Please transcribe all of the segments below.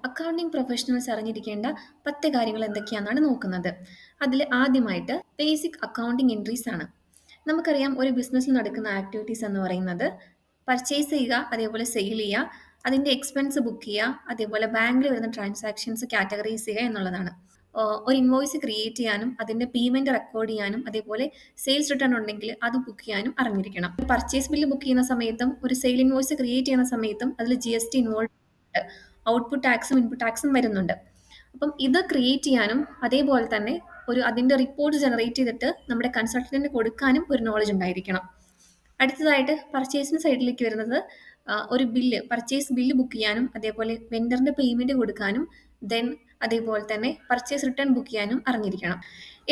Accounting professionals അറിഞ്ഞിരിക്കേണ്ട 10 കാര്യങ്ങൾ എന്തൊക്കെയാണെന്നാണ് നോക്കുന്നത്. അതിൽ ആദ്യമായിട്ട് ബേസിക് അക്കൗണ്ടിംഗ് എൻട്രീസ് ആണ്. നമുക്കറിയാം ഒരു ബിസിനസ്സിൽ നടക്കുന്ന ആക്ടിവിറ്റീസ് എന്ന് പറയുന്നത് പർച്ചേസ് ചെയ്യുക, അതേപോലെ സെയിൽ ചെയ്യുക, അതിൻ്റെ എക്സ്പെൻസ് ബുക്ക് ചെയ്യുക, അതേപോലെ ബാങ്കിൽ വരുന്ന ട്രാൻസാക്ഷൻസ് കാറ്റഗറൈസ് ചെയ്യുക എന്നുള്ളതാണ്. ഒരു ഇൻവോയ്സ് ക്രിയേറ്റ് ചെയ്യാനും അതിൻ്റെ പേയ്മെൻറ്റ് റെക്കോർഡ് ചെയ്യാനും അതേപോലെ സെയിൽസ് റിട്ടേൺ ഉണ്ടെങ്കിൽ അത് ബുക്ക് ചെയ്യാനും അറിഞ്ഞിരിക്കണം. പർച്ചേസ് ബില്ല് ബുക്ക് ചെയ്യുന്ന സമയത്തും ഒരു സെയിൽ ഇൻവോയ്സ് ക്രിയേറ്റ് ചെയ്യുന്ന സമയത്തും അതിൽ GST ഇൻവോൾവ് ഉണ്ട്, ഔട്ട്പുട്ട് ടാക്സും ഇൻപുട്ട് ടാക്സും വരുന്നുണ്ട്. അപ്പം ഇത് ക്രിയേറ്റ് ചെയ്യാനും അതേപോലെ തന്നെ അതിൻ്റെ റിപ്പോർട്ട് ജനറേറ്റ് ചെയ്തിട്ട് നമ്മുടെ കൺസൾട്ടന്റിന് കൊടുക്കാനും ഒരു നോളജ് ഉണ്ടായിരിക്കണം. അടുത്തതായിട്ട് പർച്ചേസിന് സൈഡിലേക്ക് വരുന്നത് ഒരു പർച്ചേസ് ബില്ല് ബുക്ക് ചെയ്യാനും അതേപോലെ വെൻഡറിന്റെ പേയ്മെന്റ് കൊടുക്കാനും ദെൻ അതേപോലെ തന്നെ പർച്ചേസ് റിട്ടേൺ ബുക്ക് ചെയ്യാനും അറിഞ്ഞിരിക്കണം.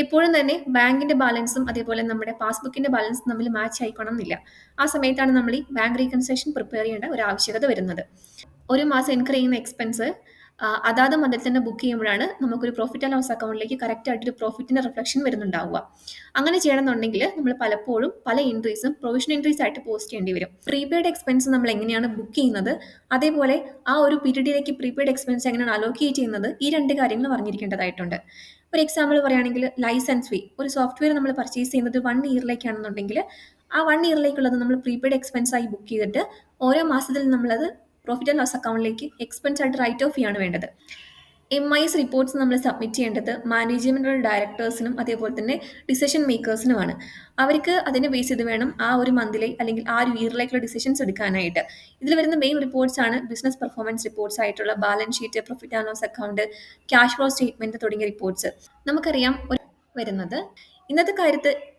എപ്പോഴും തന്നെ ബാങ്കിന്റെ ബാലൻസും അതേപോലെ നമ്മുടെ പാസ്ബുക്കിന്റെ ബാലൻസും തമ്മിൽ മാച്ച് ആയിക്കണം എന്നില്ല. ആ സമയത്താണ് നമ്മൾ ഈ ബാങ്ക് റീകൺസിലേഷൻ പ്രിപ്പയർ ചെയ്യേണ്ട ഒരു ആവശ്യകത വരുന്നത്. ഒരു മാസം ഇൻകർ ചെയ്യുന്ന എക്സ്പെൻസ് അതാത് മന്തിൽ തന്നെ ബുക്ക് ചെയ്യുമ്പോഴാണ് നമുക്കൊരു പ്രോഫിറ്റ് ആൻഡ് ലോസ് അക്കൗണ്ടിലേക്ക് കറക്റ്റ് ആയിട്ടൊരു പ്രോഫിറ്റിന്റെ റിഫ്ലക്ഷൻ വരുന്നുണ്ടാവുക. അങ്ങനെ ചെയ്യണമെന്നുണ്ടെങ്കിൽ നമ്മൾ പലപ്പോഴും പല എൻട്രീസും പ്രൊവിഷൻ എൻട്രീസ് ആയിട്ട് പോസ്റ്റ് ചെയ്യേണ്ടി വരും. പ്രീപെയ്ഡ് എക്സ്പെൻസ് നമ്മൾ എങ്ങനെയാണ് ബുക്ക് ചെയ്യുന്നത്, അതേപോലെ ആ ഒരു പീരീഡിലേക്ക് പ്രീപെയ്ഡ് എക്സ്പെൻസ് എങ്ങനെയാണ് അലോക്കേറ്റ് ചെയ്യുന്നത്, ഈ രണ്ട് കാര്യങ്ങൾ പറഞ്ഞിരിക്കേണ്ടതായിട്ടുണ്ട്. ഒരു എക്സാമ്പിൾ പറയുകയാണെങ്കിൽ ലൈസൻസ് ഫീ, ഒരു സോഫ്റ്റ്വെയർ നമ്മൾ പർച്ചേസ് ചെയ്യുന്നത് 1 ഇയറിലേക്കാണെന്നുണ്ടെങ്കിൽ ആ 1 ഇയറിലേക്കുള്ളത് നമ്മൾ പ്രീപെയ്ഡ് എക്സ്പെൻസ് ആയി ബുക്ക് ചെയ്തിട്ട് ഓരോ മാസത്തിൽ നമ്മളത് പ്രോഫിറ്റ് ആൻഡ് ലോസ് അക്കൗണ്ടിലേക്ക് എക്സ്പെൻസ് ആയിട്ട് റൈറ്റ് ഓഫ് ചെയ്യാണ് വേണ്ടത്. MIS റിപ്പോർട്ട്സ് നമ്മൾ സബ്മിറ്റ് ചെയ്യേണ്ടത് മാനേജ്മെന്റൽ ഡയറക്ടേഴ്സിനും അതേപോലെ തന്നെ ഡിസിഷൻ മേക്കേഴ്സിനുമാണ്. അവർക്ക് അതിനെ ബേസ് ചെയ്ത് വേണം ആ ഒരു മന്തിലെ അല്ലെങ്കിൽ ആ ഒരു ഇയറിലേക്കുള്ള ഡിസിഷൻസ് എടുക്കാനായിട്ട്. ഇതിൽ വരുന്ന മെയിൻ റിപ്പോർട്ട്സ് ആണ് ബിസിനസ് പെർഫോമൻസ് റിപ്പോർട്ട്സ് ആയിട്ടുള്ള balance sheet, profit and loss account, cash flow statement തുടങ്ങിയ റിപ്പോർട്ട്സ്. നമുക്കറിയാം വരുന്നത് ഇന്നത്തെ കാര്യത്ത്